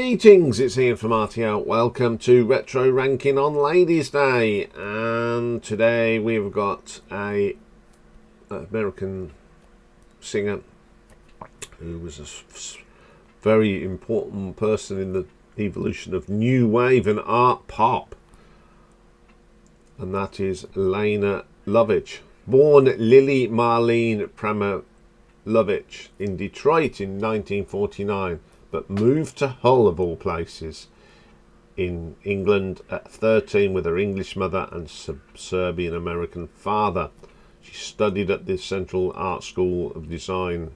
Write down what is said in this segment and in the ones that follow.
Greetings, it's Iain from RTL. Welcome to Retro Ranking on Ladies' Day. And today we've got an American singer who was a very important person in the evolution of new wave and art pop. And that is Lene Lovich. Born Lily Marlene Prema Lovich in Detroit in 1949. But moved to Hull, of all places, in England at 13 with her English mother and Serbian-American father. She studied at the Central Art School of Design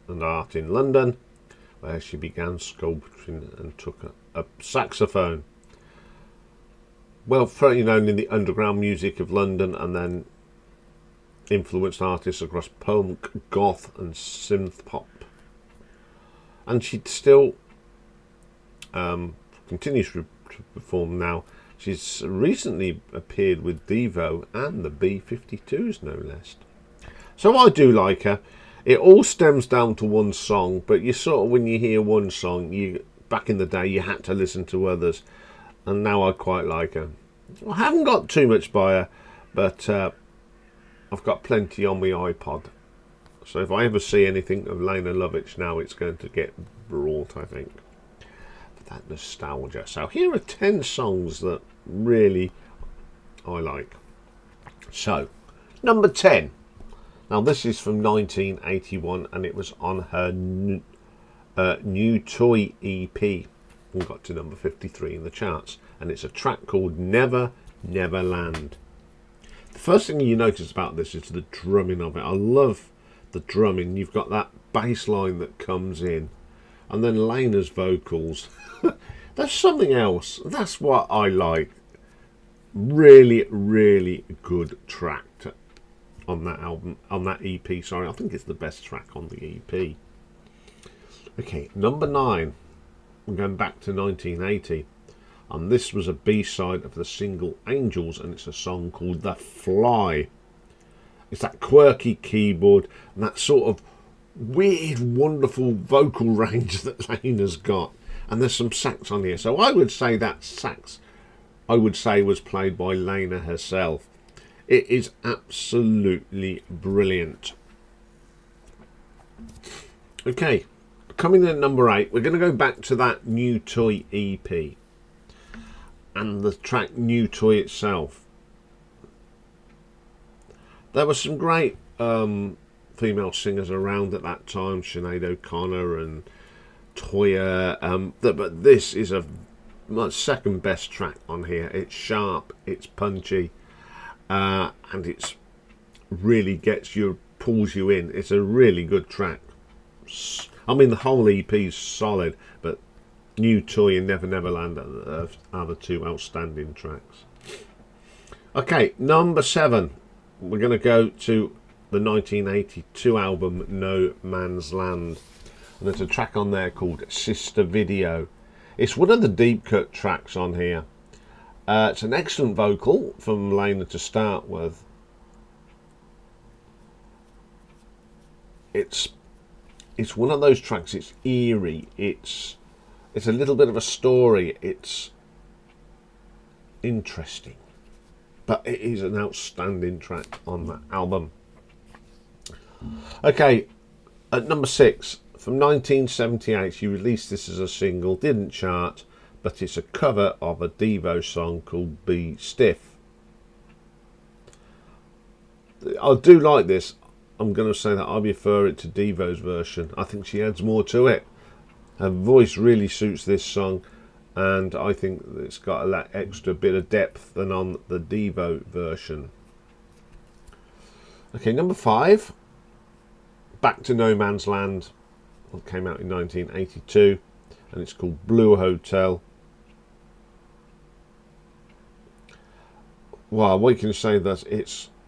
and Art in London, where she began sculpturing and took a saxophone. Well, fairly known in the underground music of London, and then influenced artists across punk, goth and synth pop. And she still continues to perform now. She's recently appeared with Devo and the B-52s, no less. So I do like her. It all stems down to one song, but you sort of, when you hear one song, back in the day you had to listen to others, and now I quite like her. I haven't got too much by her, but I've got plenty on my iPod. So if I ever see anything of Lene Lovich now, it's going to get brought, I think. But that nostalgia. So here are 10 songs that really I like. So, number 10. Now this is from 1981 and it was on her New Toy EP. We got to number 53 in the charts. And it's a track called Never Never Land. The first thing you notice about this is the drumming of it. I love the drumming. You've got that bass line that comes in, and then Lena's vocals. There's something else. That's what I like. Really, really good track on that album, on that EP. Sorry, I think it's the best track on the EP. Okay, number 9. We're going back to 1980, and this was a B-side of the single Angels, and it's a song called The Fly. It's that quirky keyboard and that sort of weird, wonderful vocal range that Lena's got. And there's some sax on here. So I would say that sax, was played by Lene herself. It is absolutely brilliant. Okay, coming in at number 8, we're going to go back to that New Toy EP. And the track New Toy itself. There were some great female singers around at that time, Sinead O'Connor and Toya, but this is my second best track on here. It's sharp, it's punchy, and it's really pulls you in. It's a really good track. I mean, the whole EP is solid, but New Toy and Never Never Land are the two outstanding tracks. Okay, number 7. We're going to go to the 1982 album No Man's Land, and there's a track on there called Sister Video. It's one of the deep cut tracks on here. It's an excellent vocal from Lene to start with. It's one of those tracks. It's eerie. It's a little bit of a story. It's interesting. But it is an outstanding track on that album. Okay, at number 6, from 1978, she released this as a single, didn't chart, but it's a cover of a Devo song called Be Stiff. I do like this. I'm going to say that I prefer it to Devo's version. I think she adds more to it. Her voice really suits this song. And I think it's got a extra bit of depth than on the Devo version. Okay, number 5. Back to No Man's Land. It came out in 1982. And it's called Blue Hotel. Well, we can say that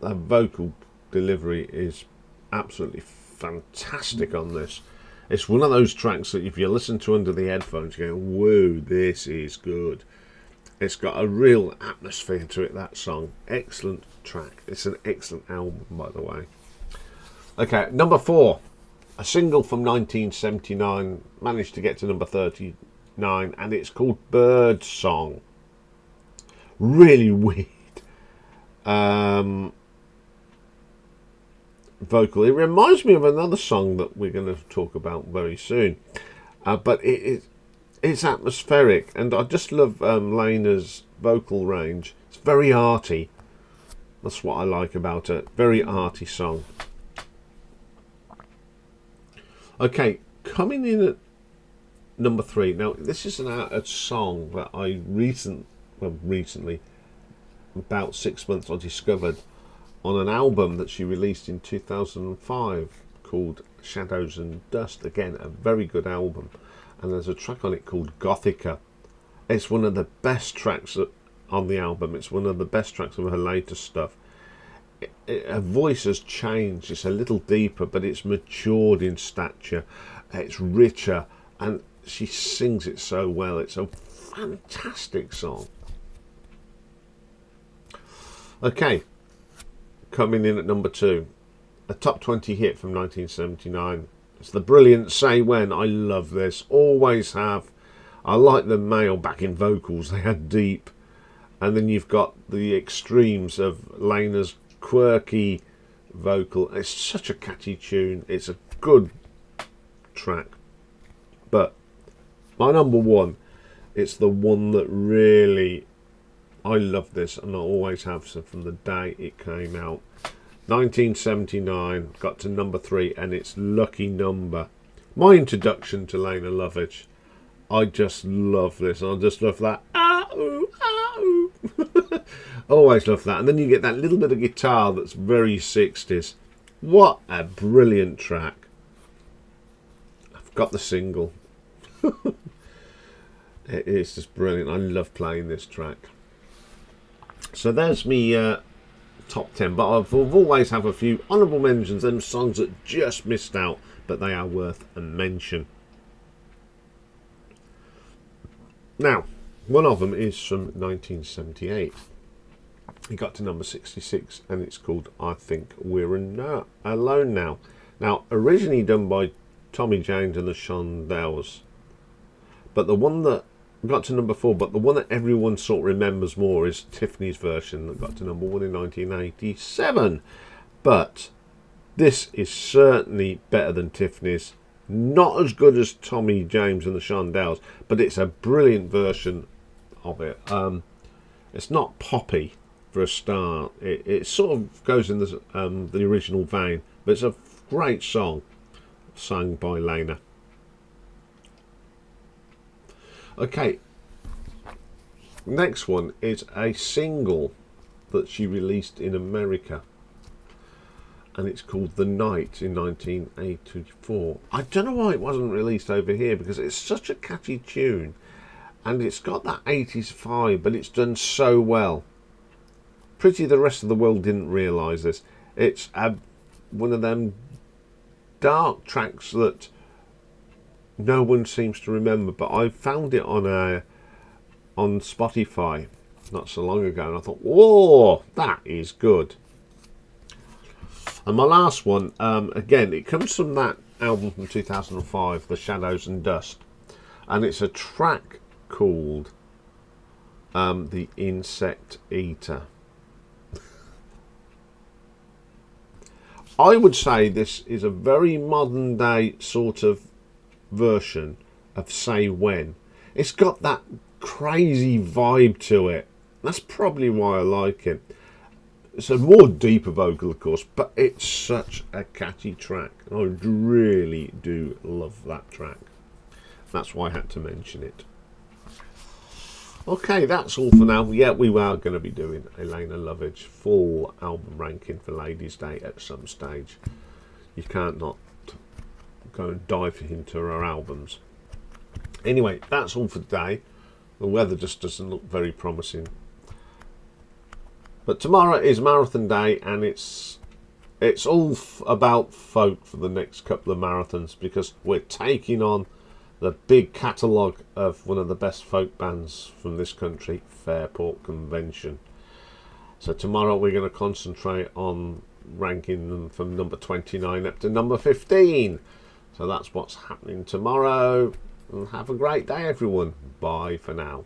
the vocal delivery is absolutely fantastic on this. It's one of those tracks that if you listen to under the headphones, you go, whoa, this is good. It's got a real atmosphere to it, that song. Excellent track. It's an excellent album, by the way. Okay, number 4. A single from 1979 managed to get to number 39 1979, and it's called Bird Song. Really weird vocal. It reminds me of another song that we're going to talk about very soon, but it's atmospheric, and I just love Lena's vocal range. It's very arty. That's what I like about it. Very arty song. Okay, coming in at number 3. Now, this is a song that I recently, about 6 months, I discovered on an album that she released in 2005 called Shadows and Dust. Again, a very good album. And there's a track on it called Gothica. It's one of the best tracks on the album. It's one of the best tracks of her latest stuff. Her voice has changed. It's a little deeper, but it's matured in stature. It's richer, and she sings it so well. It's a fantastic song. Okay, coming in at number 2, a top 20 hit from 1979. It's the brilliant Say When. I love this, always have. I like the male backing vocals, they are deep. And then you've got the extremes of Lena's quirky vocal. It's such a catchy tune. It's a good track. But my number 1, it's the one that really, I love this, and I always have, so from the day it came out. 1979, got to number 3, and it's Lucky Number. My introduction to Lene Lovich. I just love this. I just love that. Always love that. And then you get that little bit of guitar that's very 60s. What a brilliant track. I've got the single. It is just brilliant. I love playing this track. So there's me top 10, but I've always have a few honourable mentions, them songs that just missed out, but they are worth a mention. Now, one of them is from 1978. It got to number 66, and it's called I Think We're Alone Now. Now, originally done by Tommy James and the Shondells, but the one that got to number 4, but the one that everyone sort of remembers more is Tiffany's version that got to number 1 in 1987. But this is certainly better than Tiffany's. Not as good as Tommy James and the Shondells, but it's a brilliant version of it. It's not poppy for a start. It sort of goes in the original vein, but it's a great song sung by Lena. Okay, next one is a single that she released in America, and it's called The Night in 1984. I don't know why it wasn't released over here, because it's such a catchy tune and it's got that 80s vibe, but it's done so well. Pretty the rest of the world didn't realise this. It's one of them dark tracks that no one seems to remember, but I found it on Spotify not so long ago, and I thought, whoa, that is good. And my last one, again, it comes from that album from 2005, The Shadows and Dust, and it's a track called The Insect Eater. I would say this is a very modern day sort of version of Say When. It's got that crazy vibe to it. That's probably why I like it. It's a more deeper vocal, of course, but it's such a catchy track. I really do love that track. That's why I had to mention it. Okay, that's all for now. Yeah, we are going to be doing a Lene Lovich full album ranking for Ladies' Day at some stage. You can't not go and dive into her albums. Anyway, that's all for today. The weather just doesn't look very promising. But tomorrow is marathon day, and it's all about folk for the next couple of marathons, because we're taking on the big catalogue of one of the best folk bands from this country, Fairport Convention. So tomorrow we're going to concentrate on ranking them from number 29 up to number 15. So that's what's happening tomorrow. and have a great day, everyone. Bye for now.